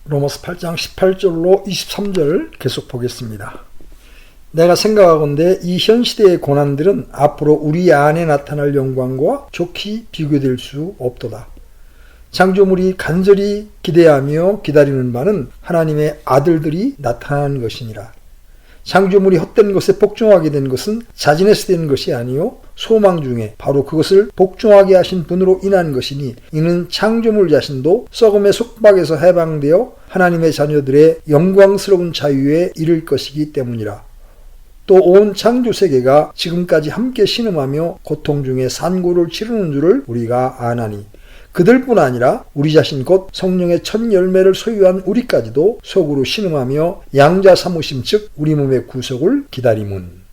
로마서 8장 18절로 23절 계속 보겠습니다. 내가 생각하건대 이 현 시대의 고난들은 앞으로 우리 안에 나타날 영광과 좋게 비교될 수 없도다. 창조물이 간절히 기대하며 기다리는 바는 하나님의 아들들이 나타나는 것이니라. 창조물이 헛된 것에 복종하게 된 것은 자진해서 된 것이 아니요 소망 중에 바로 그것을 복종하게 하신 분으로 인한 것이니 이는 창조물 자신도 썩음의 속박에서 해방되어 하나님의 자녀들의 영광스러운 자유에 이를 것이기 때문이라. 또 온 창조세계가 지금까지 함께 신음하며 고통 중에 산고를 치르는 줄을 우리가 아나니 그들뿐 아니라 우리 자신 곧 성령의 첫 열매를 소유한 우리까지도 속으로 신음하며 양자 사무심 즉 우리 몸의 구속을 기다림은.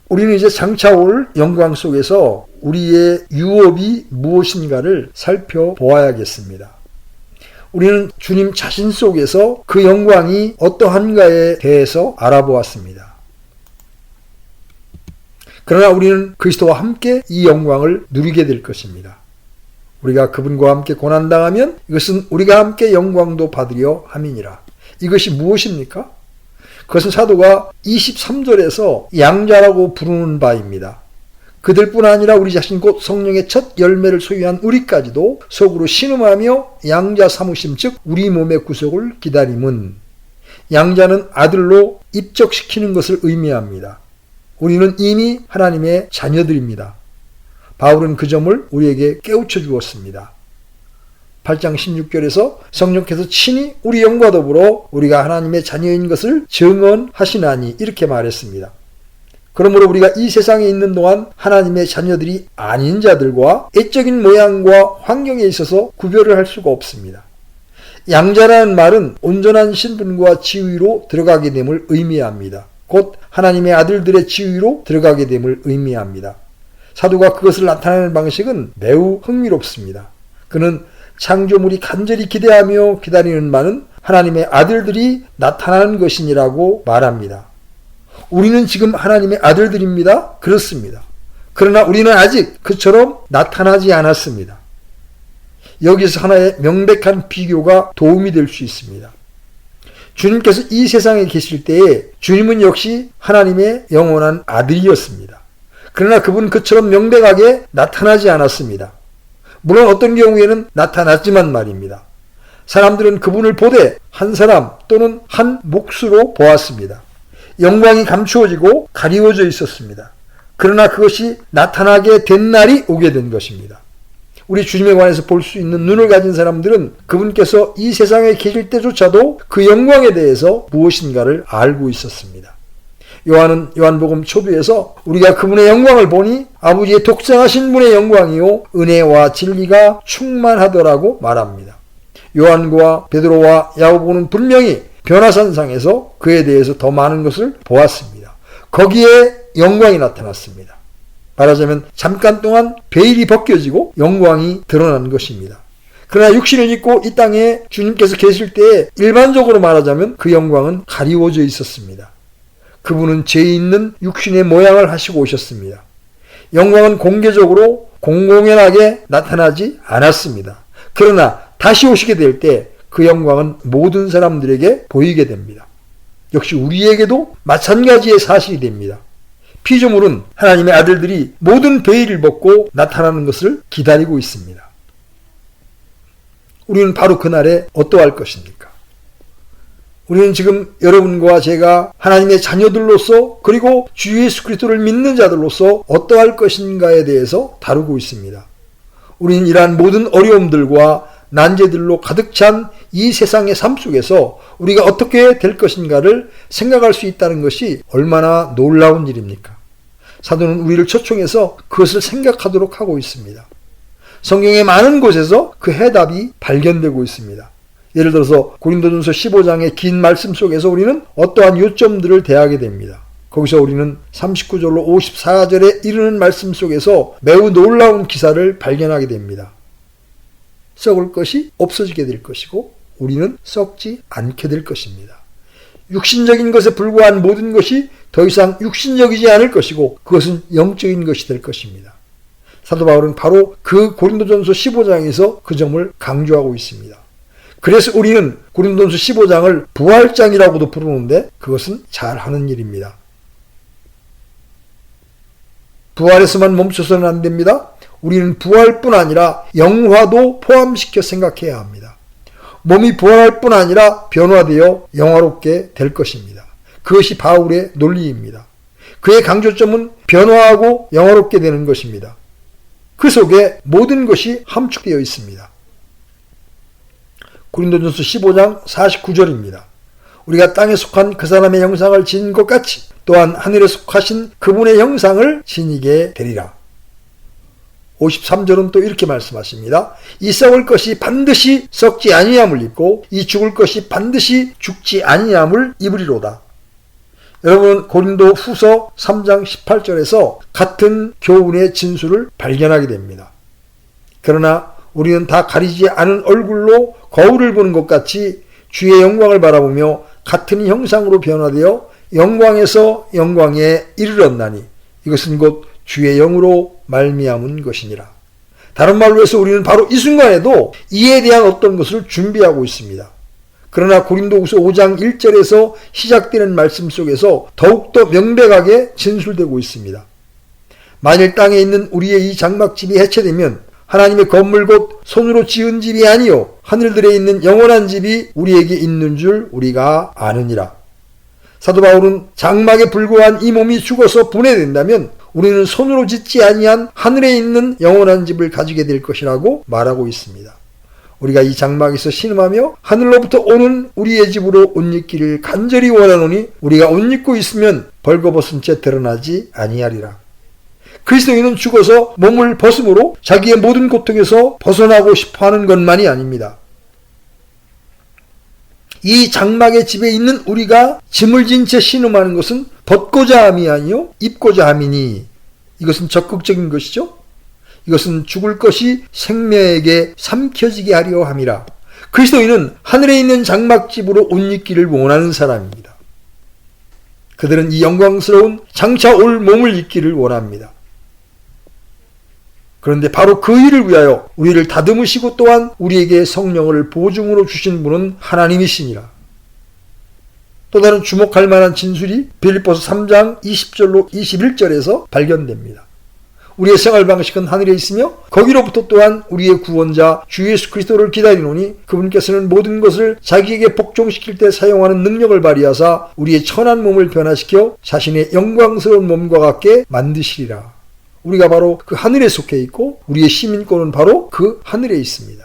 우리는 이제 장차 올 영광 속에서 우리의 유업이 무엇인가를 살펴보아야겠습니다. 우리는 주님 자신 속에서 그 영광이 어떠한가에 대해서 알아보았습니다. 그러나 우리는 그리스도와 함께 이 영광을 누리게 될 것입니다. 우리가 그분과 함께 고난당하면 이것은 우리가 함께 영광도 받으려 함이니라. 이것이 무엇입니까? 그것은 사도가 23절에서 양자라고 부르는 바입니다. 그들뿐 아니라 우리 자신 곧 성령의 첫 열매를 소유한 우리까지도 속으로 신음하며 양자 사무심 즉 우리 몸의 구속을 기다림은. 양자는 아들로 입적시키는 것을 의미합니다. 우리는 이미 하나님의 자녀들입니다. 바울은 그 점을 우리에게 깨우쳐 주었습니다. 8장 16절에서 성령께서 친히 우리 영과 더불어 우리가 하나님의 자녀인 것을 증언하시나니 이렇게 말했습니다. 그러므로 우리가 이 세상에 있는 동안 하나님의 자녀들이 아닌 자들과 애적인 모양과 환경에 있어서 구별을 할 수가 없습니다. 양자라는 말은 온전한 신분과 지위로 들어가게 됨을 의미합니다. 곧 하나님의 아들들의 지위로 들어가게 됨을 의미합니다. 사도가 그것을 나타내는 방식은 매우 흥미롭습니다. 그는 창조물이 간절히 기대하며 기다리는 바는 하나님의 아들들이 나타나는 것이니라고 말합니다. 우리는 지금 하나님의 아들들입니다. 그렇습니다. 그러나 우리는 아직 그처럼 나타나지 않았습니다. 여기서 하나의 명백한 비교가 도움이 될 수 있습니다. 주님께서 이 세상에 계실 때에 주님은 역시 하나님의 영원한 아들이었습니다. 그러나 그분은 그처럼 명백하게 나타나지 않았습니다. 물론 어떤 경우에는 나타났지만 말입니다. 사람들은 그분을 보되 한 사람 또는 한 몫으로 보았습니다. 영광이 감추어지고 가리워져 있었습니다. 그러나 그것이 나타나게 된 날이 오게 된 것입니다. 우리 주님에 관해서 볼 수 있는 눈을 가진 사람들은 그분께서 이 세상에 계실 때조차도 그 영광에 대해서 무엇인가를 알고 있었습니다. 요한은 요한복음 초두에서 우리가 그분의 영광을 보니 아버지의 독생하신 분의 영광이요 은혜와 진리가 충만하더라고 말합니다. 요한과 베드로와 야고보는 분명히 변화산상에서 그에 대해서 더 많은 것을 보았습니다. 거기에 영광이 나타났습니다. 말하자면 잠깐 동안 베일이 벗겨지고 영광이 드러난 것입니다. 그러나 육신을 입고 이 땅에 주님께서 계실 때에 일반적으로 말하자면 그 영광은 가리워져 있었습니다. 그분은 죄 있는 육신의 모양을 하시고 오셨습니다. 영광은 공개적으로 공공연하게 나타나지 않았습니다. 그러나 다시 오시게 될 때 그 영광은 모든 사람들에게 보이게 됩니다. 역시 우리에게도 마찬가지의 사실이 됩니다. 피조물은 하나님의 아들들이 모든 베일을 벗고 나타나는 것을 기다리고 있습니다. 우리는 바로 그날에 어떠할 것입니까? 우리는 지금 여러분과 제가 하나님의 자녀들로서 그리고 주 예수 그리스도를 믿는 자들로서 어떠할 것인가에 대해서 다루고 있습니다. 우리는 이러한 모든 어려움들과 난제들로 가득 찬 이 세상의 삶 속에서 우리가 어떻게 될 것인가를 생각할 수 있다는 것이 얼마나 놀라운 일입니까? 사도는 우리를 초청해서 그것을 생각하도록 하고 있습니다. 성경의 많은 곳에서 그 해답이 발견되고 있습니다. 예를 들어서 고린도전서 15장의 긴 말씀 속에서 우리는 어떠한 요점들을 대하게 됩니다. 거기서 우리는 39절로 54절에 이르는 말씀 속에서 매우 놀라운 기사를 발견하게 됩니다. 썩을 것이 없어지게 될 것이고 우리는 썩지 않게 될 것입니다. 육신적인 것에 불과한 모든 것이 더 이상 육신적이지 않을 것이고 그것은 영적인 것이 될 것입니다. 사도 바울은 바로 그 고린도전서 15장에서 그 점을 강조하고 있습니다. 그래서 우리는 고린도전서 15장을 부활장이라고도 부르는데 그것은 잘하는 일입니다. 부활에서만 멈춰서는 안 됩니다. 우리는 부활뿐 아니라 영화도 포함시켜 생각해야 합니다. 몸이 부활할 뿐 아니라 변화되어 영화롭게 될 것입니다. 그것이 바울의 논리입니다. 그의 강조점은 변화하고 영화롭게 되는 것입니다. 그 속에 모든 것이 함축되어 있습니다. 고린도전서 15장 49절입니다. 우리가 땅에 속한 그 사람의 형상을 지닌 것 같이 또한 하늘에 속하신 그분의 형상을 지니게 되리라. 53절은 또 이렇게 말씀하십니다. 이 썩을 것이 반드시 썩지 아니함을 입고 이 죽을 것이 반드시 죽지 아니함을 입으리로다. 여러분, 고린도 후서 3장 18절에서 같은 교훈의 진수를 발견하게 됩니다. 그러나 우리는 다 가리지 않은 얼굴로 거울을 보는 것 같이 주의 영광을 바라보며 같은 형상으로 변화되어 영광에서 영광에 이르렀나니 이것은 곧 주의 영으로 말미암은 것이니라. 다른 말로 해서 우리는 바로 이 순간에도 이에 대한 어떤 것을 준비하고 있습니다. 그러나 고린도후서 5장 1절에서 시작되는 말씀 속에서 더욱더 명백하게 진술되고 있습니다. 만일 땅에 있는 우리의 이 장막집이 해체되면 하나님의 건물 곧 손으로 지은 집이 아니요 하늘들에 있는 영원한 집이 우리에게 있는 줄 우리가 아느니라. 사도 바울은 장막에 불과한 이 몸이 죽어서 분해된다면 우리는 손으로 짓지 아니한 하늘에 있는 영원한 집을 가지게 될 것이라고 말하고 있습니다. 우리가 이 장막에서 신음하며 하늘로부터 오는 우리의 집으로 옷 입기를 간절히 원하노니 우리가 옷 입고 있으면 벌거벗은 채 드러나지 아니하리라. 그리스도인은 죽어서 몸을 벗음으로 자기의 모든 고통에서 벗어나고 싶어하는 것만이 아닙니다. 이 장막의 집에 있는 우리가 짐을 진 채 신음하는 것은 벗고자 함이 아니요 입고자 함이니 이것은 적극적인 것이죠. 이것은 죽을 것이 생명에게 삼켜지게 하려 함이라. 그리스도인은 하늘에 있는 장막집으로 옷 입기를 원하는 사람입니다. 그들은 이 영광스러운 장차 올 몸을 입기를 원합니다. 그런데 바로 그 일을 위하여 우리를 다듬으시고 또한 우리에게 성령을 보증으로 주신 분은 하나님이시니라. 또 다른 주목할 만한 진술이 빌립보서 3장 20절로 21절에서 발견됩니다. 우리의 생활 방식은 하늘에 있으며 거기로부터 또한 우리의 구원자 주 예수 그리스도를 기다리노니 그분께서는 모든 것을 자기에게 복종시킬 때 사용하는 능력을 발휘하사 우리의 천한 몸을 변화시켜 자신의 영광스러운 몸과 같게 만드시리라. 우리가 바로 그 하늘에 속해 있고 우리의 시민권은 바로 그 하늘에 있습니다.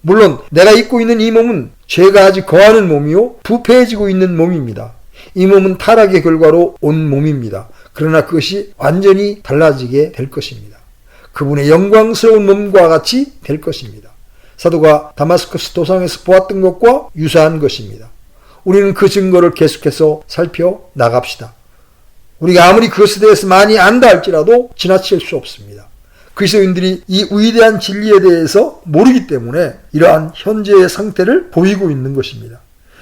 물론 내가 입고 있는 이 몸은 죄가 아직 거하는 몸이요 부패해지고 있는 몸입니다. 이 몸은 타락의 결과로 온 몸입니다. 그러나 그것이 완전히 달라지게 될 것입니다. 그분의 영광스러운 몸과 같이 될 것입니다. 사도가 다마스커스 도상에서 보았던 것과 유사한 것입니다. 우리는 그 증거를 계속해서 살펴나갑시다. 우리가 아무리 그것에 대해서 많이 안다 할지라도 지나칠 수 없습니다. 그리스도인들이 이 위대한 진리에 대해서 모르기 때문에 이러한 현재의 상태를 보이고 있는 것입니다.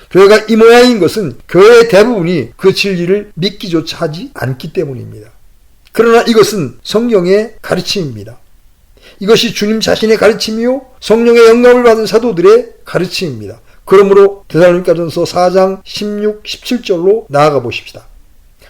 교회가 이 모양인 것은 교회의 대부분이 그 진리를 믿기조차 하지 않기 때문입니다. 그러나 이것은 성경의 가르침입니다. 이것이 주님 자신의 가르침이요 성령의 영감을 받은 사도들의 가르침입니다. 그러므로 데살로니가전서 4장 16, 17절로 나아가 보십시다.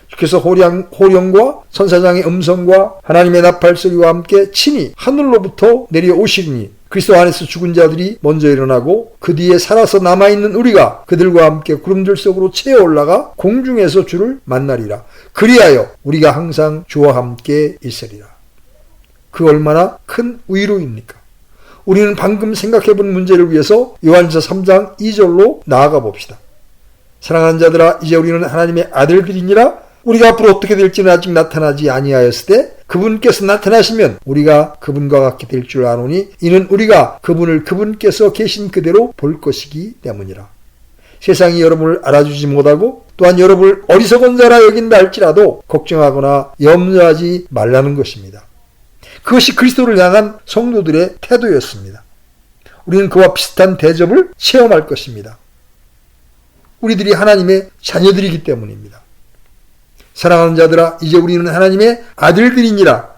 주께서 호령과 선사장의 음성과 하나님의 나팔 소리와 함께 친히 하늘로부터 내려오시리니 그리스도 안에서 죽은 자들이 먼저 일어나고 그 뒤에 살아서 남아있는 우리가 그들과 함께 구름들 속으로 채어 올라가 공중에서 주를 만나리라. 그리하여 우리가 항상 주와 함께 있으리라. 그 얼마나 큰 위로입니까? 우리는 방금 생각해본 문제를 위해서 요한일서 3장 2절로 나아가 봅시다. 사랑하는 자들아 이제 우리는 하나님의 아들들이니라. 우리가 앞으로 어떻게 될지는 아직 나타나지 아니하였을 때 그분께서 나타나시면 우리가 그분과 같게 될 줄 아노니 이는 우리가 그분을 그분께서 계신 그대로 볼 것이기 때문이라. 세상이 여러분을 알아주지 못하고 또한 여러분을 어리석은 자라 여긴다 할지라도 걱정하거나 염려하지 말라는 것입니다. 그것이 그리스도를 향한 성도들의 태도였습니다. 우리는 그와 비슷한 대접을 체험할 것입니다. 우리들이 하나님의 자녀들이기 때문입니다. 사랑하는 자들아 이제 우리는 하나님의 아들들이니라.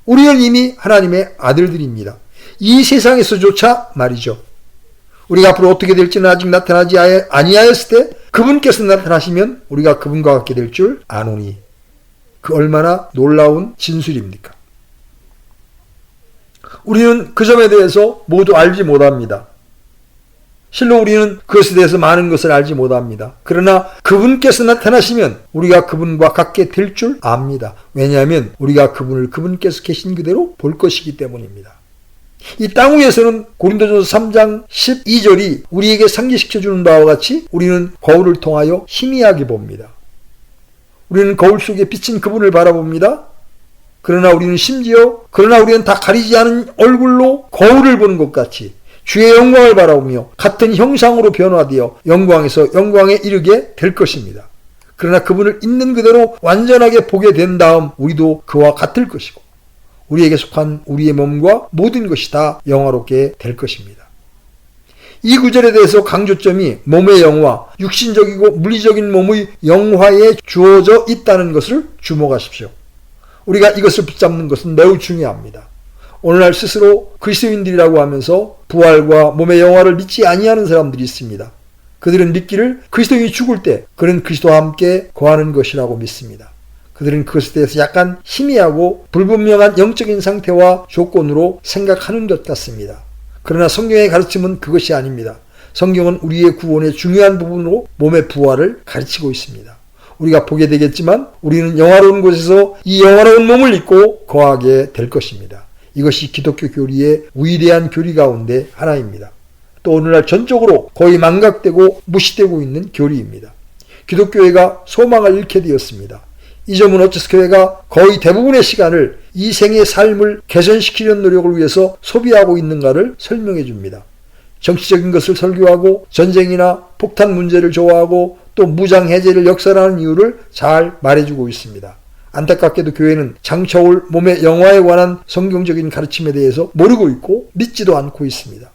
우리는 이미 하나님의 아들들입니다. 이 세상에서조차 말이죠. 우리가 앞으로 어떻게 될지는 아직 나타나지 아니하였을 때 그분께서 나타나시면 우리가 그분과 같게 될 줄 아노니. 그 얼마나 놀라운 진술입니까? 우리는 그 점에 대해서 모두 알지 못합니다. 실로 우리는 그것에 대해서 많은 것을 알지 못합니다. 그러나 그분께서 나타나시면 우리가 그분과 같게 될 줄 압니다. 왜냐하면 우리가 그분을 그분께서 계신 그대로 볼 것이기 때문입니다. 이 땅 위에서는 고린도전서 3장 12절이 우리에게 상기시켜주는 바와 같이 우리는 거울을 통하여 희미하게 봅니다. 우리는 거울 속에 비친 그분을 바라봅니다. 그러나 우리는 다 가리지 않은 얼굴로 거울을 보는 것 같이 주의 영광을 바라보며 같은 형상으로 변화되어 영광에서 영광에 이르게 될 것입니다. 그러나 그분을 있는 그대로 완전하게 보게 된 다음 우리도 그와 같을 것이고 우리에게 속한 우리의 몸과 모든 것이 다 영화롭게 될 것입니다. 이 구절에 대해서 강조점이 몸의 영화, 육신적이고 물리적인 몸의 영화에 주어져 있다는 것을 주목하십시오. 우리가 이것을 붙잡는 것은 매우 중요합니다. 오늘날 스스로 그리스도인들이라고 하면서 부활과 몸의 영화를 믿지 아니하는 사람들이 있습니다. 그들은 믿기를 그리스도인이 죽을 때 그는 그리스도와 함께 거하는 것이라고 믿습니다. 그들은 그것에 대해서 약간 희미하고 불분명한 영적인 상태와 조건으로 생각하는 것 같습니다. 그러나 성경의 가르침은 그것이 아닙니다. 성경은 우리의 구원의 중요한 부분으로 몸의 부활을 가르치고 있습니다. 우리가 보게 되겠지만 우리는 영화로운 곳에서 이 영화로운 몸을 입고 거하게 될 것입니다. 이것이 기독교 교리의 위대한 교리 가운데 하나입니다. 또 오늘날 전적으로 거의 망각되고 무시되고 있는 교리입니다. 기독교회가 소망을 잃게 되었습니다. 이 점은 어째서 교회가 거의 대부분의 시간을 이 생의 삶을 개선시키려는 노력을 위해서 소비하고 있는가를 설명해 줍니다. 정치적인 것을 설교하고 전쟁이나 폭탄 문제를 좋아하고 또 무장해제를 역설하는 이유를 잘 말해주고 있습니다. 안타깝게도 교회는 장차올 몸의 영화에 관한 성경적인 가르침에 대해서 모르고 있고 믿지도 않고 있습니다.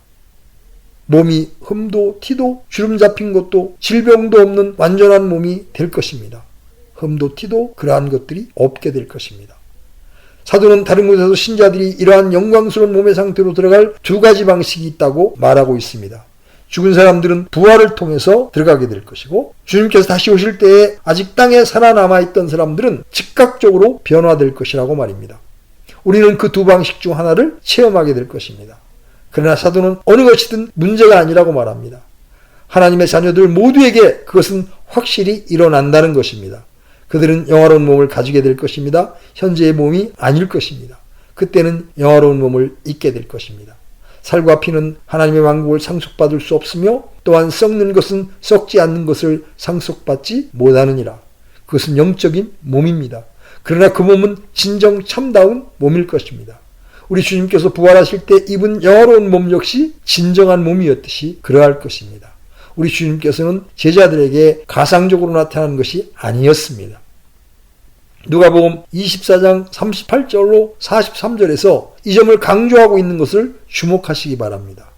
몸이 흠도 티도 주름 잡힌 것도 질병도 없는 완전한 몸이 될 것입니다. 흠도 티도 그러한 것들이 없게 될 것입니다. 사도는 다른 곳에서 신자들이 이러한 영광스러운 몸의 상태로 들어갈 두 가지 방식이 있다고 말하고 있습니다. 죽은 사람들은 부활을 통해서 들어가게 될 것이고 주님께서 다시 오실 때에 아직 땅에 살아남아 있던 사람들은 즉각적으로 변화될 것이라고 말입니다. 우리는 그 두 방식 중 하나를 체험하게 될 것입니다. 그러나 사도는 어느 것이든 문제가 아니라고 말합니다. 하나님의 자녀들 모두에게 그것은 확실히 일어난다는 것입니다. 그들은 영화로운 몸을 가지게 될 것입니다. 현재의 몸이 아닐 것입니다. 그때는 영화로운 몸을 입게 될 것입니다. 살과 피는 하나님의 왕국을 상속받을 수 없으며 또한 썩는 것은 썩지 않는 것을 상속받지 못하느니라. 그것은 영적인 몸입니다. 그러나 그 몸은 진정 참다운 몸일 것입니다. 우리 주님께서 부활하실 때 입은 영화로운 몸 역시 진정한 몸이었듯이 그러할 것입니다. 우리 주님께서는 제자들에게 가상적으로 나타난 것이 아니었습니다. 누가복음 24장 38절로 43절에서 이 점을 강조하고 있는 것을 주목하시기 바랍니다.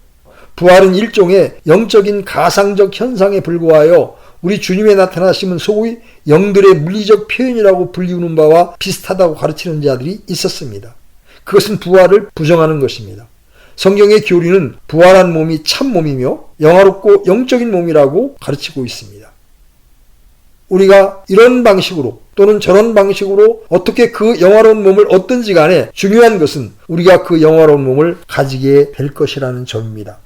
부활은 일종의 영적인 가상적 현상에 불과하여 우리 주님의 나타나심은 소위 영들의 물리적 표현이라고 불리우는 바와 비슷하다고 가르치는 자들이 있었습니다. 그것은 부활을 부정하는 것입니다. 성경의 교리는 부활한 몸이 참 몸이며 영화롭고 영적인 몸이라고 가르치고 있습니다. 우리가 이런 방식으로 또는 저런 방식으로 어떻게 그 영화로운 몸을 얻든지 간에 중요한 것은 우리가 그 영화로운 몸을 가지게 될 것이라는 점입니다.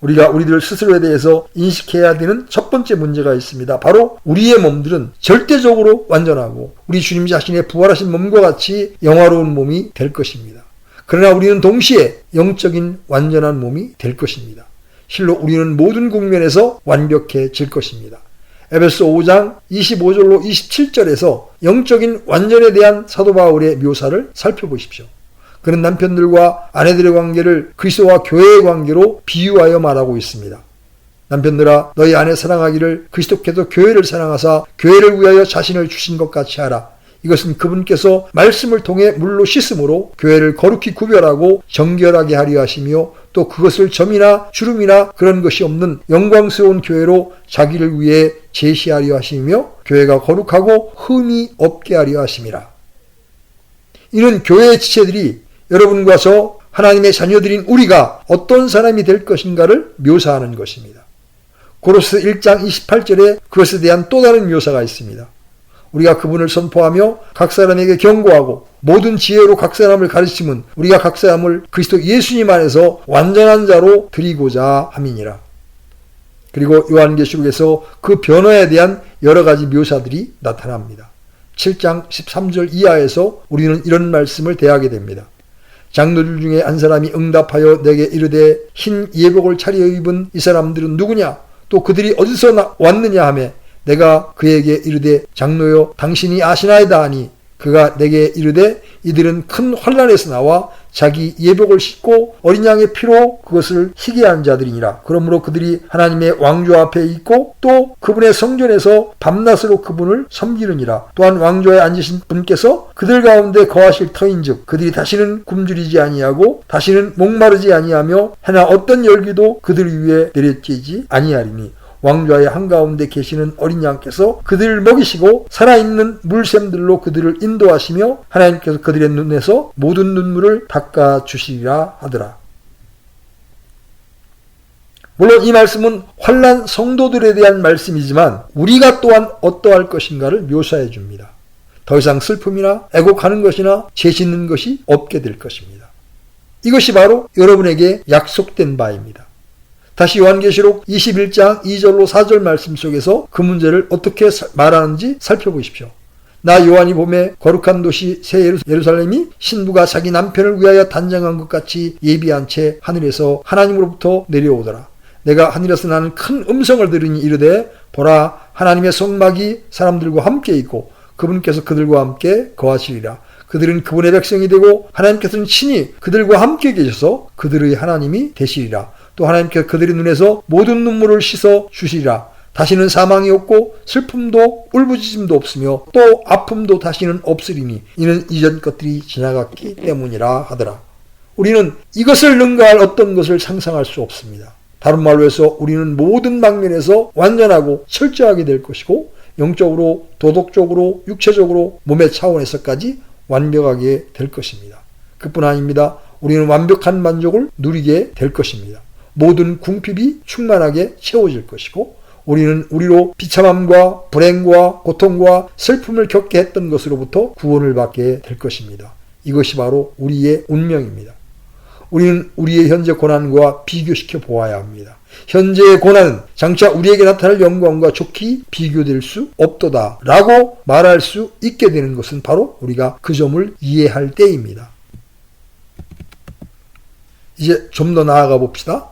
우리가 우리들 스스로에 대해서 인식해야 되는 첫 번째 문제가 있습니다. 바로 우리의 몸들은 절대적으로 완전하고 우리 주님 자신의 부활하신 몸과 같이 영화로운 몸이 될 것입니다. 그러나 우리는 동시에 영적인 완전한 몸이 될 것입니다. 실로 우리는 모든 국면에서 완벽해질 것입니다. 에베소 5장 25절로 27절에서 영적인 완전에 대한 사도 바울의 묘사를 살펴보십시오. 그는 남편들과 아내들의 관계를 그리스도와 교회의 관계로 비유하여 말하고 있습니다. 남편들아 너희 아내 사랑하기를 그리스도께서 교회를 사랑하사 교회를 위하여 자신을 주신 것 같이 하라. 이것은 그분께서 말씀을 통해 물로 씻음으로 교회를 거룩히 구별하고 정결하게 하려 하시며 또 그것을 점이나 주름이나 그런 것이 없는 영광스러운 교회로 자기를 위해 제시하려 하시며 교회가 거룩하고 흠이 없게 하려 하심이라. 이는 교회의 지체들이 여러분과 저 하나님의 자녀들인 우리가 어떤 사람이 될 것인가를 묘사하는 것입니다. 고로스 1장 28절에 그것에 대한 또 다른 묘사가 있습니다. 우리가 그분을 선포하며 각 사람에게 경고하고 모든 지혜로 각 사람을 가르치면 우리가 각 사람을 그리스도 예수님 안에서 완전한 자로 드리고자 함이니라. 그리고 요한계시록에서 그 변화에 대한 여러 가지 묘사들이 나타납니다. 7장 13절 이하에서 우리는 이런 말씀을 대하게 됩니다. 장로들 중에 한 사람이 응답하여 내게 이르되 흰 예복을 차려 입은 이 사람들은 누구냐? 또 그들이 어디서 왔느냐 하며 내가 그에게 이르되 장로여 당신이 아시나이다 하니 그가 내게 이르되 이들은 큰 환난에서 나와 자기 예복을 씻고 어린 양의 피로 그것을 희게 한 자들이니라. 그러므로 그들이 하나님의 왕좌 앞에 있고 또 그분의 성전에서 밤낮으로 그분을 섬기느니라. 또한 왕좌에 앉으신 분께서 그들 가운데 거하실 터인즉 그들이 다시는 굶주리지 아니하고 다시는 목마르지 아니하며 해나 어떤 열기도 그들 위에 내려지지 아니하리니 왕좌의 한가운데 계시는 어린 양께서 그들을 먹이시고 살아있는 물샘들로 그들을 인도하시며 하나님께서 그들의 눈에서 모든 눈물을 닦아주시리라 하더라. 물론 이 말씀은 환난 성도들에 대한 말씀이지만 우리가 또한 어떠할 것인가를 묘사해 줍니다. 더 이상 슬픔이나 애곡하는 것이나 죄 짓는 것이 없게 될 것입니다. 이것이 바로 여러분에게 약속된 바입니다. 다시 요한계시록 21장 2절로 4절 말씀 속에서 그 문제를 어떻게 말하는지 살펴보십시오. 나 요한이 보매 거룩한 도시 새 예루살렘이 신부가 자기 남편을 위하여 단장한 것 같이 예비한 채 하늘에서 하나님으로부터 내려오더라. 내가 하늘에서 나는 큰 음성을 들으니 이르되 보라 하나님의 성막이 사람들과 함께 있고 그분께서 그들과 함께 거하시리라. 그들은 그분의 백성이 되고 하나님께서는 친히 그들과 함께 계셔서 그들의 하나님이 되시리라. 또 하나님께서 그들의 눈에서 모든 눈물을 씻어 주시리라. 다시는 사망이 없고 슬픔도 울부짖음도 없으며 또 아픔도 다시는 없으리니 이는 이전 것들이 지나갔기 때문이라 하더라. 우리는 이것을 능가할 어떤 것을 상상할 수 없습니다. 다른 말로 해서 우리는 모든 방면에서 완전하고 철저하게 될 것이고 영적으로, 도덕적으로, 육체적으로, 몸의 차원에서까지 완벽하게 될 것입니다. 그뿐 아닙니다. 우리는 완벽한 만족을 누리게 될 것입니다. 모든 궁핍이 충만하게 채워질 것이고 우리는 우리로 비참함과 불행과 고통과 슬픔을 겪게 했던 것으로부터 구원을 받게 될 것입니다. 이것이 바로 우리의 운명입니다. 우리는 우리의 현재 고난과 비교시켜 보아야 합니다. 현재의 고난은 장차 우리에게 나타날 영광과 좋게 비교될 수 없도다 라고 말할 수 있게 되는 것은 바로 우리가 그 점을 이해할 때입니다. 이제 좀 더 나아가 봅시다.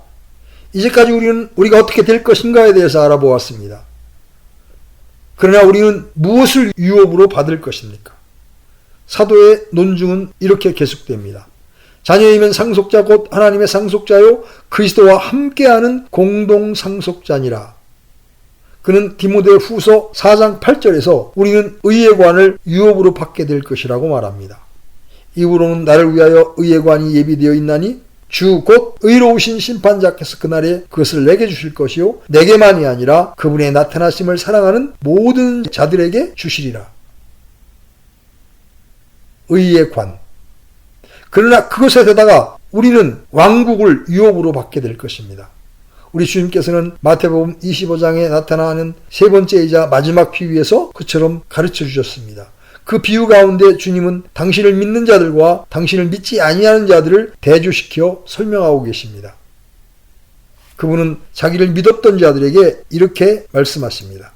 이제까지 우리는 우리가 어떻게 될 것인가에 대해서 알아보았습니다. 그러나 우리는 무엇을 유업으로 받을 것입니까? 사도의 논증은 이렇게 계속됩니다. 자녀이면 상속자 곧 하나님의 상속자요 그리스도와 함께하는 공동 상속자니라. 그는 디모데 후서 4장 8절에서 우리는 의의 관을 유업으로 받게 될 것이라고 말합니다. 이후로는 나를 위하여 의의 관이 예비되어 있나니 주 곧 의로우신 심판자께서 그날에 그것을 내게 주실 것이요 내게만이 아니라 그분의 나타나심을 사랑하는 모든 자들에게 주시리라. 의의 관. 그러나 그것에다가 우리는 왕국을 유업으로 받게 될 것입니다. 우리 주님께서는 마태복음 25장에 나타나는 세 번째이자 마지막 비유에서 그처럼 가르쳐 주셨습니다. 그 비유 가운데 주님은 당신을 믿는 자들과 당신을 믿지 아니하는 자들을 대조시켜 설명하고 계십니다. 그분은 자기를 믿었던 자들에게 이렇게 말씀하십니다.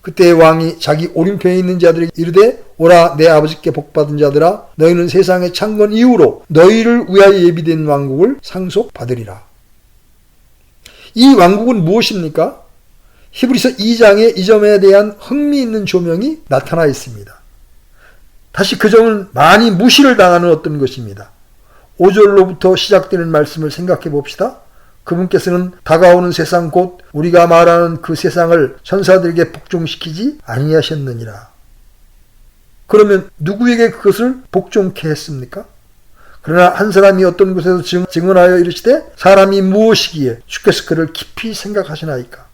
그때 왕이 자기 오른편에 있는 자들에게 이르되 오라 내 아버지께 복받은 자들아 너희는 세상의 창건 이후로 너희를 위하여 예비된 왕국을 상속받으리라. 이 왕국은 무엇입니까? 히브리서 2장에 이 점에 대한 흥미있는 조명이 나타나 있습니다. 다시 그 점은 많이 무시를 당하는 어떤 것입니다. 5절로부터 시작되는 말씀을 생각해 봅시다. 그분께서는 다가오는 세상 곧 우리가 말하는 그 세상을 천사들에게 복종시키지 아니하셨느니라. 그러면 누구에게 그것을 복종케 했습니까? 그러나 한 사람이 어떤 곳에서 증언하여 이르시되 사람이 무엇이기에 주께서 그를 깊이 생각하시나이까?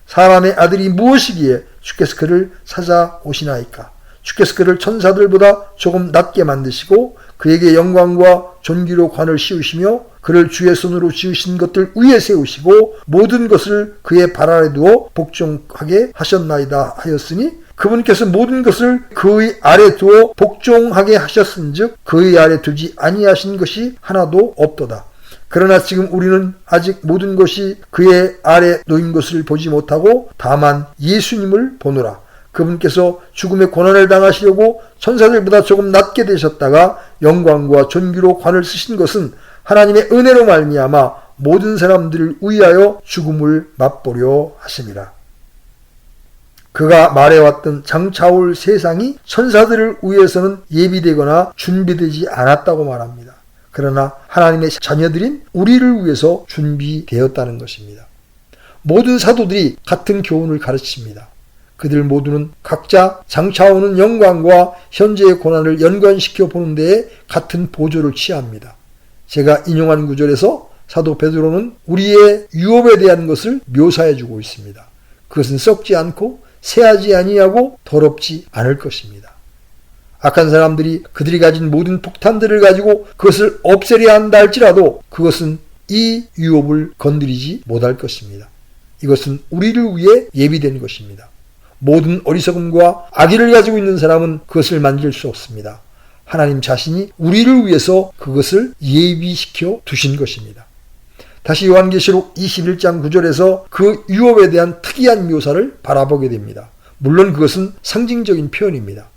사람의 아들이 무엇이기에 주께서 그를 찾아오시나이까? 주께서 그를 천사들보다 조금 낮게 만드시고 그에게 영광과 존귀로 관을 씌우시며 그를 주의 손으로 지으신 것들 위에 세우시고 모든 것을 그의 발 아래 두어 복종하게 하셨나이다 하였으니 그분께서 모든 것을 그의 아래 두어 복종하게 하셨은즉 그의 아래 두지 아니하신 것이 하나도 없도다. 그러나 지금 우리는 아직 모든 것이 그의 아래 놓인 것을 보지 못하고 다만 예수님을 보노라. 그분께서 죽음의 고난을 당하시려고 천사들보다 조금 낮게 되셨다가 영광과 존귀로 관을 쓰신 것은 하나님의 은혜로 말미암아 모든 사람들을 위하여 죽음을 맛보려 하심이라. 그가 말해왔던 장차올 세상이 천사들을 위해서는 예비되거나 준비되지 않았다고 말합니다. 그러나 하나님의 자녀들인 우리를 위해서 준비되었다는 것입니다. 모든 사도들이 같은 교훈을 가르칩니다. 그들 모두는 각자 장차오는 영광과 현재의 고난을 연관시켜 보는 데에 같은 보조를 취합니다. 제가 인용한 구절에서 사도 베드로는 우리의 유업에 대한 것을 묘사해 주고 있습니다. 그것은 썩지 않고 새하지 아니하고 더럽지 않을 것입니다. 악한 사람들이 그들이 가진 모든 폭탄들을 가지고 그것을 없애려 한다 할지라도 그것은 이 유업을 건드리지 못할 것입니다. 이것은 우리를 위해 예비된 것입니다. 모든 어리석음과 악의를 가지고 있는 사람은 그것을 만질 수 없습니다. 하나님 자신이 우리를 위해서 그것을 예비시켜 두신 것입니다. 다시 요한계시록 21장 9절에서 그 유업에 대한 특이한 묘사를 바라보게 됩니다. 물론 그것은 상징적인 표현입니다.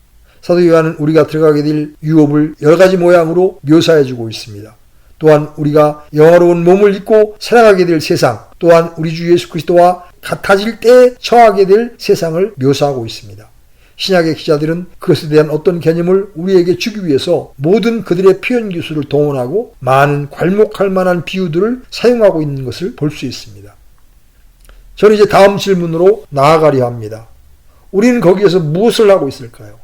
사도 요한은 우리가 들어가게 될 유업을 여러 가지 모양으로 묘사해주고 있습니다. 또한 우리가 영화로운 몸을 입고 살아가게 될 세상, 또한 우리 주 예수 그리스도와 같아질 때 처하게 될 세상을 묘사하고 있습니다. 신약의 기자들은 그것에 대한 어떤 개념을 우리에게 주기 위해서 모든 그들의 표현 기술을 동원하고 많은 괄목할 만한 비유들을 사용하고 있는 것을 볼 수 있습니다. 저는 이제 다음 질문으로 나아가려 합니다. 우리는 거기에서 무엇을 하고 있을까요?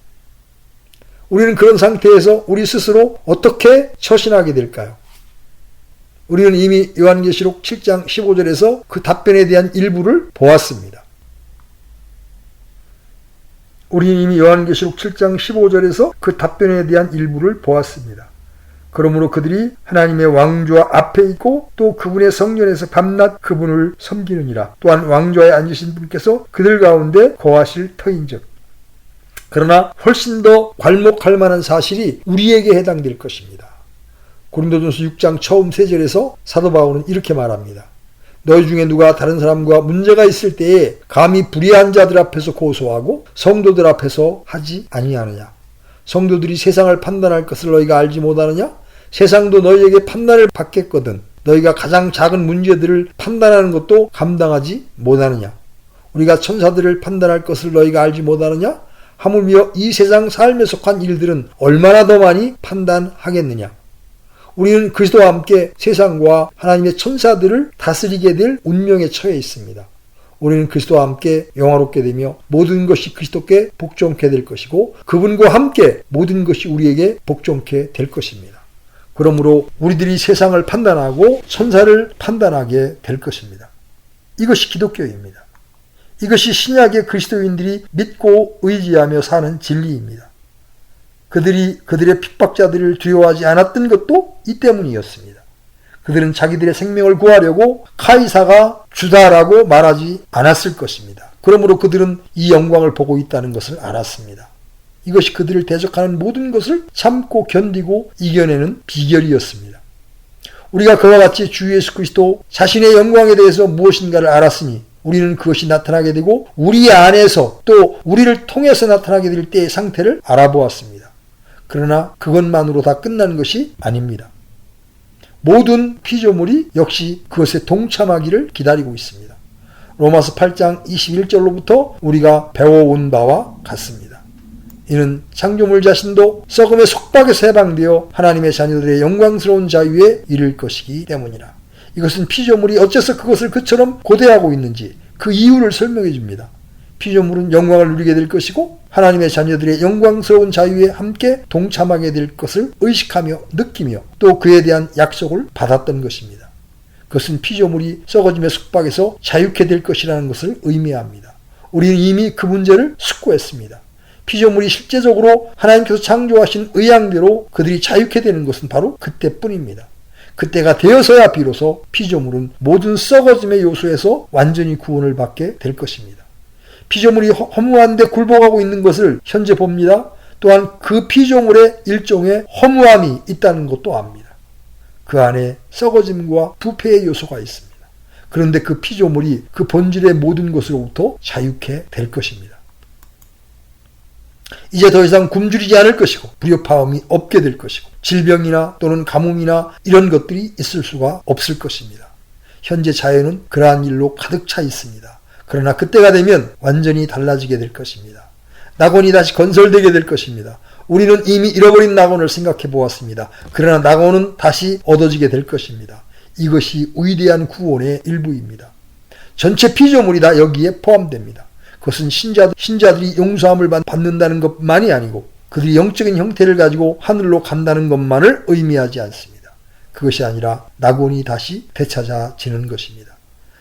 우리는 그런 상태에서 우리 스스로 어떻게 처신하게 될까요? 우리는 이미 요한계시록 7장 15절에서 그 답변에 대한 일부를 보았습니다. 우리는 이미 요한계시록 7장 15절에서 그 답변에 대한 일부를 보았습니다. 그러므로 그들이 하나님의 왕좌 앞에 있고 또 그분의 성전에서 밤낮 그분을 섬기느니라. 또한 왕좌에 앉으신 분께서 그들 가운데 거하실 터인즉. 그러나 훨씬 더 괄목할 만한 사실이 우리에게 해당될 것입니다. 고린도전서 6장 처음 3절에서 사도 바울은 이렇게 말합니다. 너희 중에 누가 다른 사람과 문제가 있을 때에 감히 불의한 자들 앞에서 고소하고 성도들 앞에서 하지 아니하느냐. 성도들이 세상을 판단할 것을 너희가 알지 못하느냐. 세상도 너희에게 판단을 받겠거든 너희가 가장 작은 문제들을 판단하는 것도 감당하지 못하느냐. 우리가 천사들을 판단할 것을 너희가 알지 못하느냐. 하물며 이 세상 삶에 속한 일들은 얼마나 더 많이 판단하겠느냐. 우리는 그리스도와 함께 세상과 하나님의 천사들을 다스리게 될 운명에 처해 있습니다. 우리는 그리스도와 함께 영화롭게 되며 모든 것이 그리스도께 복종케 될 것이고 그분과 함께 모든 것이 우리에게 복종케 될 것입니다. 그러므로 우리들이 세상을 판단하고 천사를 판단하게 될 것입니다. 이것이 기독교입니다. 이것이 신약의 그리스도인들이 믿고 의지하며 사는 진리입니다. 그들이 그들의 핍박자들을 두려워하지 않았던 것도 이 때문이었습니다. 그들은 자기들의 생명을 구하려고 카이사가 주다라고 말하지 않았을 것입니다. 그러므로 그들은 이 영광을 보고 있다는 것을 알았습니다. 이것이 그들을 대적하는 모든 것을 참고 견디고 이겨내는 비결이었습니다. 우리가 그와 같이 주 예수 그리스도 자신의 영광에 대해서 무엇인가를 알았으니 우리는 그것이 나타나게 되고 우리 안에서 또 우리를 통해서 나타나게 될 때의 상태를 알아보았습니다. 그러나 그것만으로 다 끝난 것이 아닙니다. 모든 피조물이 역시 그것에 동참하기를 기다리고 있습니다. 로마서 8장 21절로부터 우리가 배워온 바와 같습니다. 이는 창조물 자신도 썩음의 속박에서 해방되어 하나님의 자녀들의 영광스러운 자유에 이를 것이기 때문이라. 이것은 피조물이 어째서 그것을 그처럼 고대하고 있는지 그 이유를 설명해 줍니다. 피조물은 영광을 누리게 될 것이고 하나님의 자녀들의 영광스러운 자유에 함께 동참하게 될 것을 의식하며 느끼며 또 그에 대한 약속을 받았던 것입니다. 그것은 피조물이 썩어짐의 속박에서 자유케 될 것이라는 것을 의미합니다. 우리는 이미 그 문제를 숙고했습니다. 피조물이 실제적으로 하나님께서 창조하신 의양대로 그들이 자유케 되는 것은 바로 그때뿐입니다. 그때가 되어서야 비로소 피조물은 모든 썩어짐의 요소에서 완전히 구원을 받게 될 것입니다. 피조물이 허무한데 굴복하고 있는 것을 현재 봅니다. 또한 그 피조물의 일종의 허무함이 있다는 것도 압니다. 그 안에 썩어짐과 부패의 요소가 있습니다. 그런데 그 피조물이 그 본질의 모든 것으로부터 자유케 될 것입니다. 이제 더 이상 굶주리지 않을 것이고 불협화음이 없게 될 것이고 질병이나 또는 가뭄이나 이런 것들이 있을 수가 없을 것입니다. 현재 자연은 그러한 일로 가득 차 있습니다. 그러나 그때가 되면 완전히 달라지게 될 것입니다. 낙원이 다시 건설되게 될 것입니다. 우리는 이미 잃어버린 낙원을 생각해 보았습니다. 그러나 낙원은 다시 얻어지게 될 것입니다. 이것이 위대한 구원의 일부입니다. 전체 피조물이 다 여기에 포함됩니다. 그것은 신자들이 용서함을 받는다는 것만이 아니고 그들이 영적인 형태를 가지고 하늘로 간다는 것만을 의미하지 않습니다. 그것이 아니라 낙원이 다시 되찾아지는 것입니다.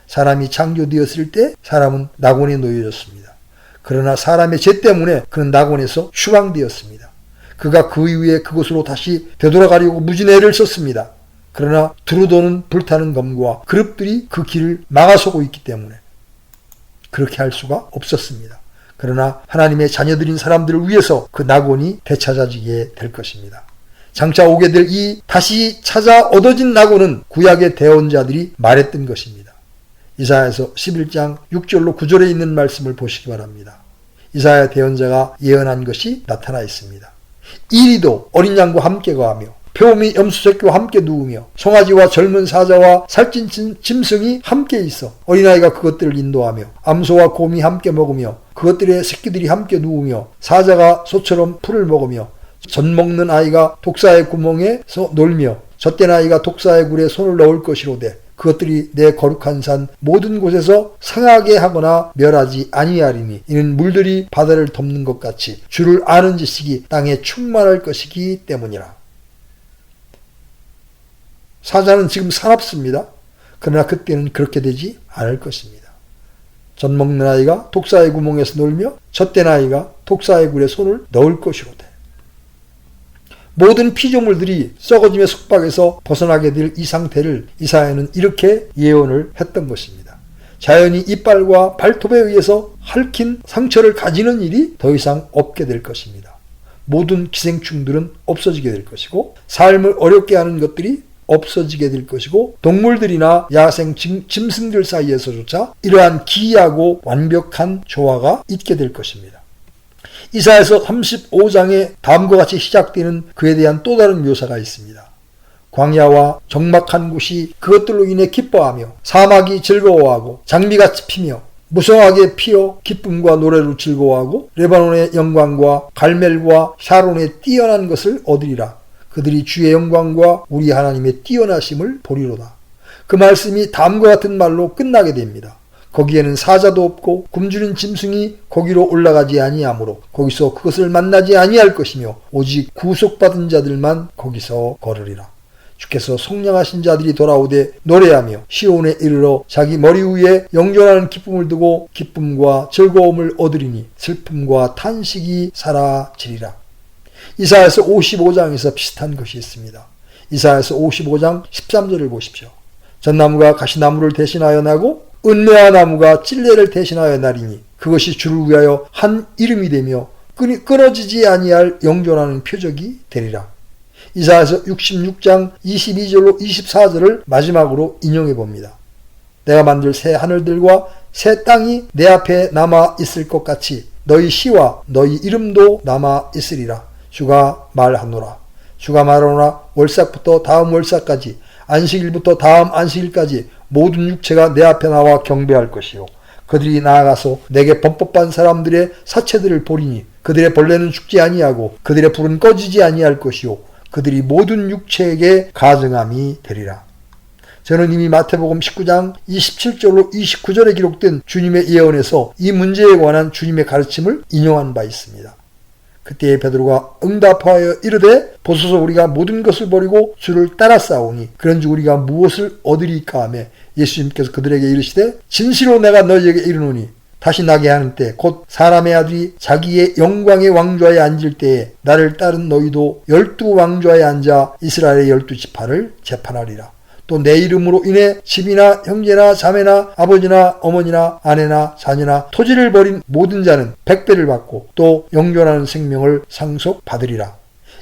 사람이 창조되었을 때 사람은 낙원에 놓여졌습니다. 그러나 사람의 죄 때문에 그는 낙원에서 추방되었습니다. 그가 그 이후에 그곳으로 다시 되돌아가려고 무진 애를 썼습니다. 그러나 두루도는 불타는 검과 그룹들이 그 길을 막아서고 있기 때문에 그렇게 할 수가 없었습니다. 그러나 하나님의 자녀들인 사람들을 위해서 그 낙원이 되찾아지게 될 것입니다. 장차 오게 될 이 다시 찾아 얻어진 낙원은 구약의 대언자들이 말했던 것입니다. 이사야서 11장 6절로 9절에 있는 말씀을 보시기 바랍니다. 이사야 대언자가 예언한 것이 나타나 있습니다. 이리도 어린 양과 함께 거하며 표음이 염소 새끼와 함께 누우며 송아지와 젊은 사자와 살찐 짐승이 함께 있어 어린아이가 그것들을 인도하며 암소와 곰이 함께 먹으며 그것들의 새끼들이 함께 누우며 사자가 소처럼 풀을 먹으며 젖 먹는 아이가 독사의 구멍에서 놀며 젖된 아이가 독사의 굴에 손을 넣을 것이로되 그것들이 내 거룩한 산 모든 곳에서 상하게 하거나 멸하지 아니하리니 이는 물들이 바다를 덮는 것 같이 주를 아는 지식이 땅에 충만할 것이기 때문이라. 사자는 지금 사납습니다. 그러나 그때는 그렇게 되지 않을 것입니다. 젖 먹는 아이가 독사의 구멍에서 놀며 젖된 아이가 독사의 굴에 손을 넣을 것이로되 모든 피조물들이 썩어짐의 속박에서 벗어나게 될 이 상태를 이사야는 이렇게 예언을 했던 것입니다. 자연이 이빨과 발톱에 의해서 핥힌 상처를 가지는 일이 더 이상 없게 될 것입니다. 모든 기생충들은 없어지게 될 것이고 삶을 어렵게 하는 것들이 없어지게 될 것이고 동물들이나 야생 짐승들 사이에서조차 이러한 기이하고 완벽한 조화가 있게 될 것입니다. 이사야서 35장에 다음과 같이 시작되는 그에 대한 또 다른 묘사가 있습니다. 광야와 적막한 곳이 그것들로 인해 기뻐하며 사막이 즐거워하고 장미같이 피며 무성하게 피어 기쁨과 노래로 즐거워하고 레바논의 영광과 갈멜과 샤론의 뛰어난 것을 얻으리라. 그들이 주의 영광과 우리 하나님의 뛰어나심을 보리로다. 그 말씀이 다음과 같은 말로 끝나게 됩니다. 거기에는 사자도 없고 굶주린 짐승이 거기로 올라가지 아니하므로 거기서 그것을 만나지 아니할 것이며 오직 구속받은 자들만 거기서 걸으리라. 주께서 속량하신 자들이 돌아오되 노래하며 시온에 이르러 자기 머리 위에 영존하는 기쁨을 두고 기쁨과 즐거움을 얻으리니 슬픔과 탄식이 사라지리라. 이사야서 55장에서 비슷한 것이 있습니다. 이사야서 55장 13절을 보십시오. 전나무가 가시나무를 대신하여 나고 은메아 나무가 찔레를 대신하여 나리니 그것이 주를 위하여 한 이름이 되며 끊어지지 아니할 영존하는 표적이 되리라. 이사야서 66장 22절로 24절을 마지막으로 인용해 봅니다. 내가 만들 새 하늘들과 새 땅이 내 앞에 남아 있을 것 같이 너희 시와 너희 이름도 남아 있으리라. 주가 말하노라. 주가 말하노라. 월삭부터 다음 월삭까지 안식일부터 다음 안식일까지 모든 육체가 내 앞에 나와 경배할 것이요 그들이 나아가서 내게 범법한 사람들의 사체들을 보리니 그들의 벌레는 죽지 아니하고 그들의 불은 꺼지지 아니할 것이요 그들이 모든 육체에게 가증함이 되리라. 저는 이미 마태복음 19장 27절로 29절에 기록된 주님의 예언에서 이 문제에 관한 주님의 가르침을 인용한 바 있습니다. 그때 베드로가 응답하여 이르되 보소서 우리가 모든 것을 버리고 주를 따라 싸우니 그런즉 우리가 무엇을 얻으리까 하며 예수님께서 그들에게 이르시되 진실로 내가 너희에게 이르노니 다시 나게 하는 때 곧 사람의 아들이 자기의 영광의 왕좌에 앉을 때에 나를 따른 너희도 12왕좌에 앉아 이스라엘의 12지파를 재판하리라. 또 내 이름으로 인해 집이나 형제나 자매나 아버지나 어머니나 아내나 자녀나 토지를 버린 모든 자는 100배를 받고 또 영존하는 생명을 상속받으리라.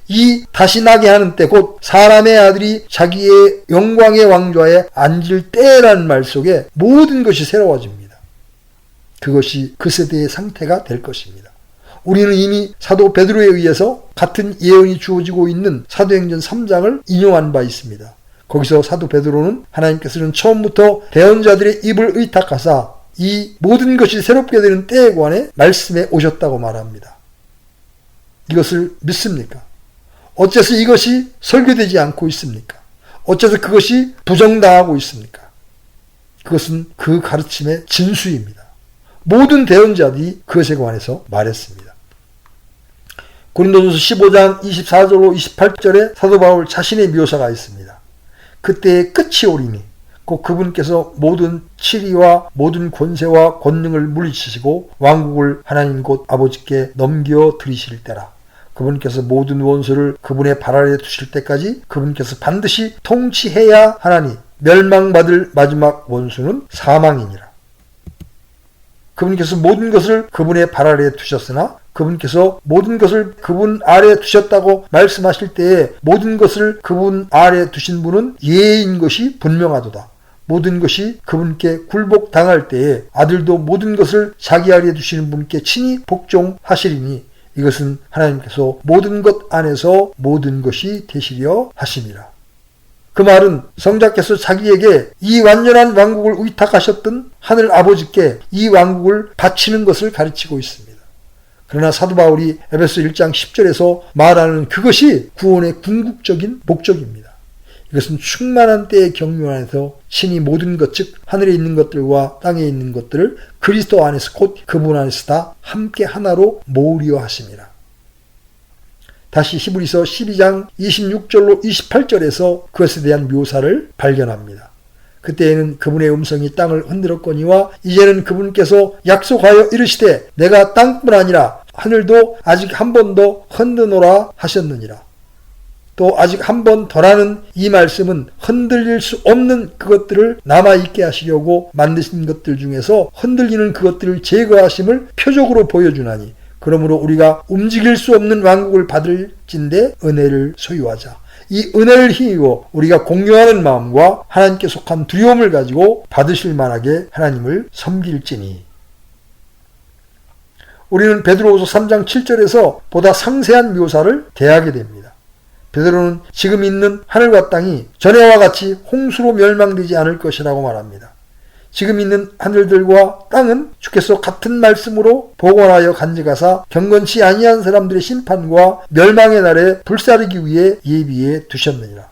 이 다시 나게 하는 때 곧 사람의 아들이 자기의 영광의 왕좌에 앉을 때라는 말 속에 모든 것이 새로워집니다. 그것이 그 세대의 상태가 될 것입니다. 우리는 이미 사도 베드로에 의해서 같은 예언이 주어지고 있는 사도행전 3장을 인용한 바 있습니다. 거기서 사도 베드로는 하나님께서는 처음부터 대언자들의 입을 의탁하사 이 모든 것이 새롭게 되는 때에 관해 말씀해 오셨다고 말합니다. 이것을 믿습니까? 어째서 이것이 설교되지 않고 있습니까? 어째서 그것이 부정당하고 있습니까? 그것은 그 가르침의 진수입니다. 모든 대언자들이 그것에 관해서 말했습니다. 고린도전서 15장 24절로 28절에 사도 바울 자신의 묘사가 있습니다. 그때의 끝이 오리니 곧 그분께서 모든 치리와 모든 권세와 권능을 물리치시고 왕국을 하나님 곧 아버지께 넘겨드리실 때라. 그분께서 모든 원수를 그분의 발 아래 두실 때까지 그분께서 반드시 통치해야 하나니 멸망받을 마지막 원수는 사망이니라. 그분께서 모든 것을 그분의 발 아래 두셨으나 그분께서 모든 것을 그분 아래 두셨다고 말씀하실 때에 모든 것을 그분 아래 두신 분은 예인 것이 분명하도다. 모든 것이 그분께 굴복당할 때에 아들도 모든 것을 자기 아래 두시는 분께 친히 복종하시리니 이것은 하나님께서 모든 것 안에서 모든 것이 되시려 하심이라. 그 말은 성자께서 자기에게 이 완전한 왕국을 의탁하셨던 하늘 아버지께 이 왕국을 바치는 것을 가르치고 있습니다. 그러나 사도 바울이 에베소 1장 10절에서 말하는 그것이 구원의 궁극적인 목적입니다. 이것은 충만한 때의 경륜 안에서 신이 모든 것, 즉 하늘에 있는 것들과 땅에 있는 것들을 그리스도 안에서 곧 그분 안에서 다 함께 하나로 모으려 하심이라. 다시 히브리서 12장 26절로 28절에서 그것에 대한 묘사를 발견합니다. 그때에는 그분의 음성이 땅을 흔들었거니와 이제는 그분께서 약속하여 이르시되 내가 땅뿐 아니라 하늘도 아직 한 번 더 흔드노라 하셨느니라. 또 아직 한 번 더라는 이 말씀은 흔들릴 수 없는 그것들을 남아있게 하시려고 만드신 것들 중에서 흔들리는 그것들을 제거하심을 표적으로 보여주나니 그러므로 우리가 움직일 수 없는 왕국을 받을진대 은혜를 소유하자. 이 은혜를 힘입어 우리가 공유하는 마음과 하나님께 속한 두려움을 가지고 받으실 만하게 하나님을 섬길지니. 우리는 베드로후서 3장 7절에서 보다 상세한 묘사를 대하게 됩니다. 베드로는 지금 있는 하늘과 땅이 전에와 같이 홍수로 멸망되지 않을 것이라고 말합니다. 지금 있는 하늘들과 땅은 주께서 같은 말씀으로 복원하여 간직하사 경건치 아니한 사람들의 심판과 멸망의 날에 불사르기 위해 예비해 두셨느니라.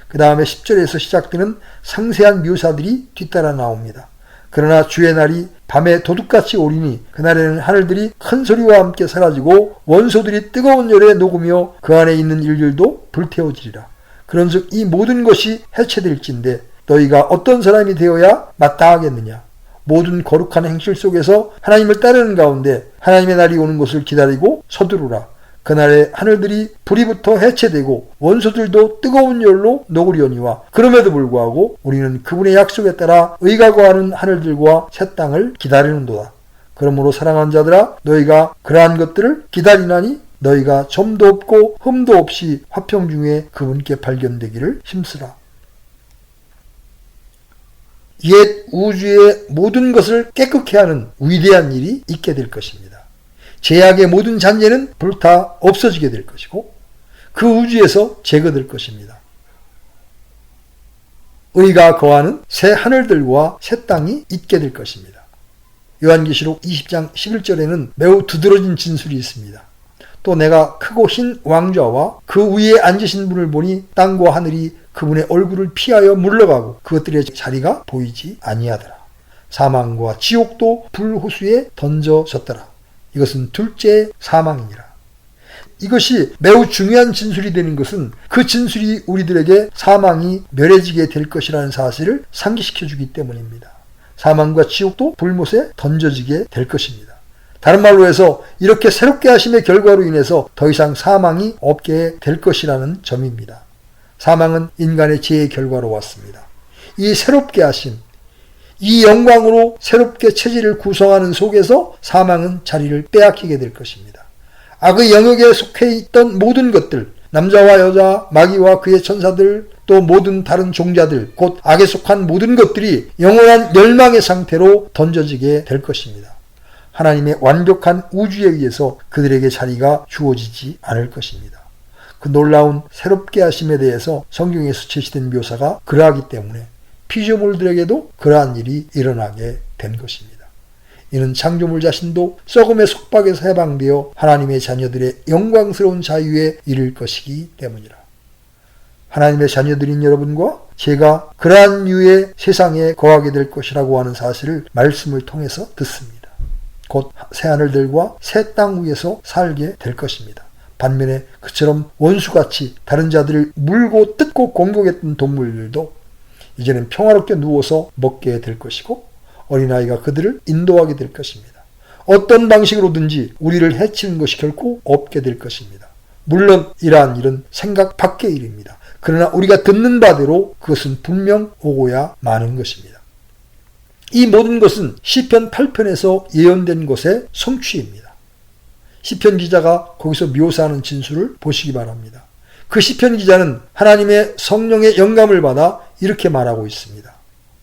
그 다음에 10절에서 시작되는 상세한 묘사들이 뒤따라 나옵니다. 그러나 주의 날이 밤에 도둑같이 오리니 그날에는 하늘들이 큰 소리와 함께 사라지고 원소들이 뜨거운 열에 녹으며 그 안에 있는 일들도 불태워지리라. 그런즉 이 모든 것이 해체될진데 너희가 어떤 사람이 되어야 마땅하겠느냐. 모든 거룩한 행실 속에서 하나님을 따르는 가운데 하나님의 날이 오는 것을 기다리고 서두르라. 그날에 하늘들이 불이 붙어 해체되고 원소들도 뜨거운 열로 녹으려니와 그럼에도 불구하고 우리는 그분의 약속에 따라 의가 거하는 하늘들과 새 땅을 기다리는도다. 그러므로 사랑하는 자들아 너희가 그러한 것들을 기다리나니 너희가 점도 없고 흠도 없이 화평 중에 그분께 발견되기를 힘쓰라. 옛 우주의 모든 것을 깨끗게 하는 위대한 일이 있게 될 것입니다. 죄악의 모든 잔재는 불타 없어지게 될 것이고 그 우주에서 제거될 것입니다. 의가 거하는 새 하늘들과 새 땅이 있게 될 것입니다. 요한계시록 20장 11절에는 매우 두드러진 진술이 있습니다. 또 내가 크고 흰 왕좌와 그 위에 앉으신 분을 보니 땅과 하늘이 그분의 얼굴을 피하여 물러가고 그것들의 자리가 보이지 아니하더라. 사망과 지옥도 불호수에 던져졌더라. 이것은 둘째 사망이니라. 이것이 매우 중요한 진술이 되는 것은 그 진술이 우리들에게 사망이 멸해지게 될 것이라는 사실을 상기시켜 주기 때문입니다. 사망과 지옥도 불못에 던져지게 될 것입니다. 다른 말로 해서 이렇게 새롭게 하심의 결과로 인해서 더 이상 사망이 없게 될 것이라는 점입니다. 사망은 인간의 죄의 결과로 왔습니다. 이 새롭게 하심, 이 영광으로 새롭게 체질을 구성하는 속에서 사망은 자리를 빼앗기게 될 것입니다. 악의 영역에 속해 있던 모든 것들, 남자와 여자, 마귀와 그의 천사들, 또 모든 다른 종자들, 곧 악에 속한 모든 것들이 영원한 멸망의 상태로 던져지게 될 것입니다. 하나님의 완벽한 우주에 의해서 그들에게 자리가 주어지지 않을 것입니다. 그 놀라운 새롭게 하심에 대해서 성경에서 제시된 묘사가 그러하기 때문에 피조물들에게도 그러한 일이 일어나게 된 것입니다. 이는 창조물 자신도 썩음의 속박에서 해방되어 하나님의 자녀들의 영광스러운 자유에 이를 것이기 때문이라. 하나님의 자녀들인 여러분과 제가 그러한 유의 세상에 거하게 될 것이라고 하는 사실을 말씀을 통해서 듣습니다. 곧 새하늘들과 새 땅 위에서 살게 될 것입니다. 반면에 그처럼 원수같이 다른 자들을 물고 뜯고 공격했던 동물들도 이제는 평화롭게 누워서 먹게 될 것이고 어린아이가 그들을 인도하게 될 것입니다. 어떤 방식으로든지 우리를 해치는 것이 결코 없게 될 것입니다. 물론 이러한 일은 생각 밖의 일입니다. 그러나 우리가 듣는 바대로 그것은 분명 오고야 마는 것입니다. 이 모든 것은 시편 8편에서 예언된 것의 성취입니다. 시편 기자가 거기서 묘사하는 진술을 보시기 바랍니다. 그 시편 기자는 하나님의 성령의 영감을 받아 이렇게 말하고 있습니다.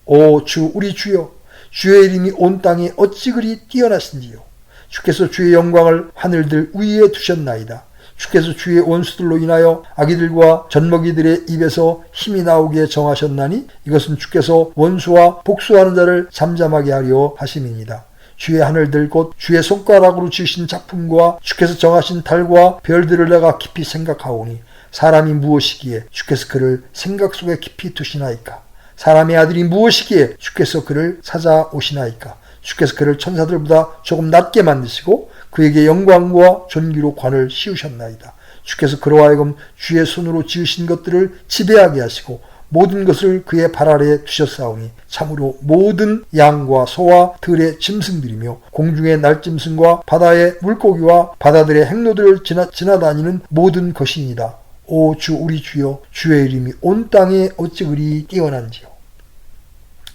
오 주 우리 주여, 주의 이름이 온 땅에 어찌 그리 뛰어나신지요. 주께서 주의 영광을 하늘들 위에 두셨나이다. 주께서 주의 원수들로 인하여 아기들과 젖먹이들의 입에서 힘이 나오게 정하셨나니 이것은 주께서 원수와 복수하는 자를 잠잠하게 하려 하심이니이다. 주의 하늘들 곧 주의 손가락으로 지으신 작품과 주께서 정하신 달과 별들을 내가 깊이 생각하오니 사람이 무엇이기에 주께서 그를 생각 속에 깊이 두시나이까. 사람의 아들이 무엇이기에 주께서 그를 찾아오시나이까. 주께서 그를 천사들보다 조금 낮게 만드시고 그에게 영광과 존귀로 관을 씌우셨나이다. 주께서 그로 하여금 주의 손으로 지으신 것들을 지배하게 하시고 모든 것을 그의 발 아래에 두셨사오니 참으로 모든 양과 소와 들의 짐승들이며 공중의 날짐승과 바다의 물고기와 바다들의 행로들을 지나다니는 모든 것이니이다. 오 주 우리 주여, 주의 이름이 온 땅에 어찌 그리 뛰어난지요.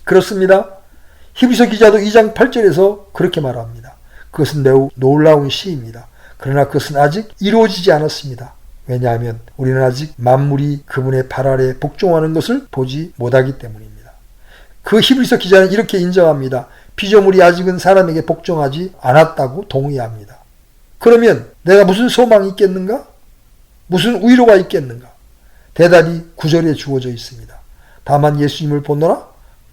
그렇습니다. 히브리서 기자도 2장 8절에서 그렇게 말합니다. 그것은 매우 놀라운 시입니다. 그러나 그것은 아직 이루어지지 않았습니다. 왜냐하면 우리는 아직 만물이 그분의 발 아래 복종하는 것을 보지 못하기 때문입니다. 그 히브리서 기자는 이렇게 인정합니다. 피조물이 아직은 사람에게 복종하지 않았다고 동의합니다. 그러면 내가 무슨 소망이 있겠는가? 무슨 위로가 있겠는가? 대답이 9절에 주어져 있습니다. 다만 예수님을 보노라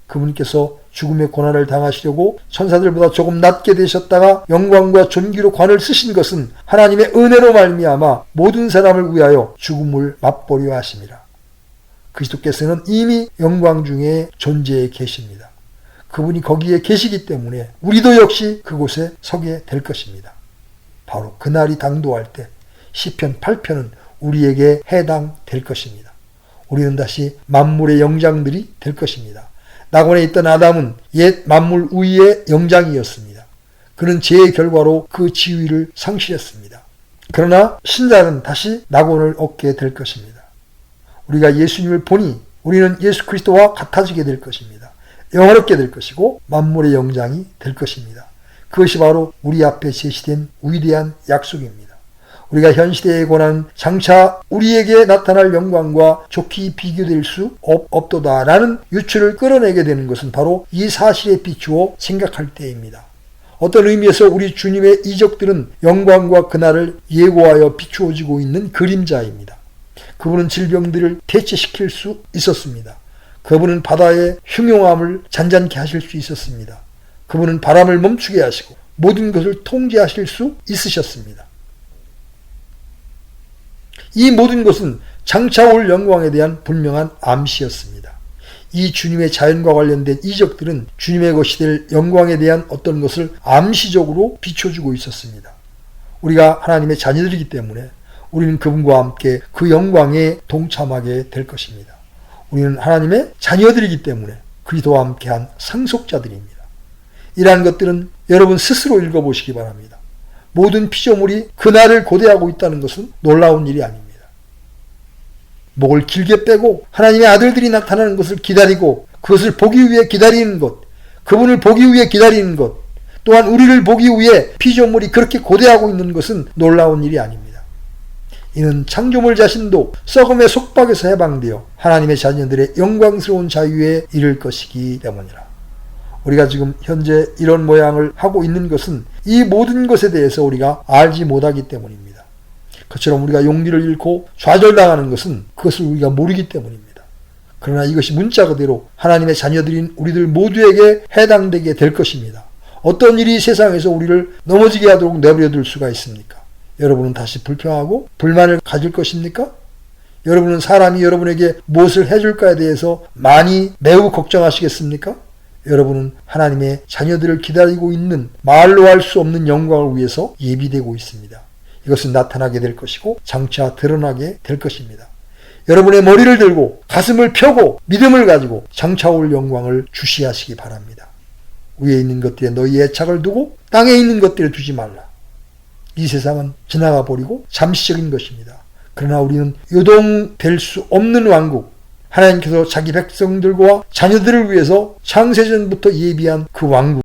그분께서 죽음의 고난을 당하시려고 천사들보다 조금 낮게 되셨다가 영광과 존귀로 관을 쓰신 것은 하나님의 은혜로 말미암아 모든 사람을 위하여 죽음을 맛보려 하심이라. 그리스도께서는 이미 영광 중에 존재해 계십니다. 그분이 거기에 계시기 때문에 우리도 역시 그곳에 서게 될 것입니다. 바로 그날이 당도할 때 시편 8편은 우리에게 해당될 것입니다. 우리는 다시 만물의 영장들이 될 것입니다. 낙원에 있던 아담은 옛 만물 위의 영장이었습니다. 그는 죄의 결과로 그 지위를 상실했습니다. 그러나 신자는 다시 낙원을 얻게 될 것입니다. 우리가 예수님을 보니 우리는 예수 그리스도와 같아지게 될 것입니다. 영원롭게 될 것이고 만물의 영장이 될 것입니다. 그것이 바로 우리 앞에 제시된 위대한 약속입니다. 우리가 현 시대의 고난 장차 우리에게 나타날 영광과 좋게 비교될 수 없도다라는 유추를 끌어내게 되는 것은 바로 이 사실에 비추어 생각할 때입니다. 어떤 의미에서 우리 주님의 이적들은 영광과 그날을 예고하여 비추어지고 있는 그림자입니다. 그분은 질병들을 대체시킬 수 있었습니다. 그분은 바다의 흉용함을 잔잔케 하실 수 있었습니다. 그분은 바람을 멈추게 하시고 모든 것을 통제하실 수 있으셨습니다. 이 모든 것은 장차 올 영광에 대한 분명한 암시였습니다. 이 주님의 자연과 관련된 이적들은 주님의 것이 될 영광에 대한 어떤 것을 암시적으로 비춰주고 있었습니다. 우리가 하나님의 자녀들이기 때문에 우리는 그분과 함께 그 영광에 동참하게 될 것입니다. 우리는 하나님의 자녀들이기 때문에 그리스도와 함께한 상속자들입니다. 이러한 것들은 여러분 스스로 읽어보시기 바랍니다. 모든 피조물이 그날을 고대하고 있다는 것은 놀라운 일이 아닙니다. 목을 길게 빼고 하나님의 아들들이 나타나는 것을 기다리고 그것을 보기 위해 기다리는 것, 그분을 보기 위해 기다리는 것, 또한 우리를 보기 위해 피조물이 그렇게 고대하고 있는 것은 놀라운 일이 아닙니다. 이는 창조물 자신도 썩음의 속박에서 해방되어 하나님의 자녀들의 영광스러운 자유에 이를 것이기 때문이라. 우리가 지금 현재 이런 모양을 하고 있는 것은 이 모든 것에 대해서 우리가 알지 못하기 때문입니다. 그처럼 우리가 용기를 잃고 좌절당하는 것은 그것을 우리가 모르기 때문입니다. 그러나 이것이 문자 그대로 하나님의 자녀들인 우리들 모두에게 해당되게 될 것입니다. 어떤 일이 세상에서 우리를 넘어지게 하도록 내버려둘 수가 있습니까? 여러분은 다시 불평하고 불만을 가질 것입니까? 여러분은 사람이 여러분에게 무엇을 해줄까에 대해서 많이 매우 걱정하시겠습니까? 여러분은 하나님의 자녀들을 기다리고 있는 말로 할 수 없는 영광을 위해서 예비되고 있습니다. 이것은 나타나게 될 것이고 장차 드러나게 될 것입니다. 여러분의 머리를 들고 가슴을 펴고 믿음을 가지고 장차 올 영광을 주시하시기 바랍니다. 위에 있는 것들에 너희의 애착을 두고 땅에 있는 것들에 두지 말라. 이 세상은 지나가 버리고 잠시적인 것입니다. 그러나 우리는 요동될 수 없는 왕국, 하나님께서 자기 백성들과 자녀들을 위해서 창세전부터 예비한 그 왕국,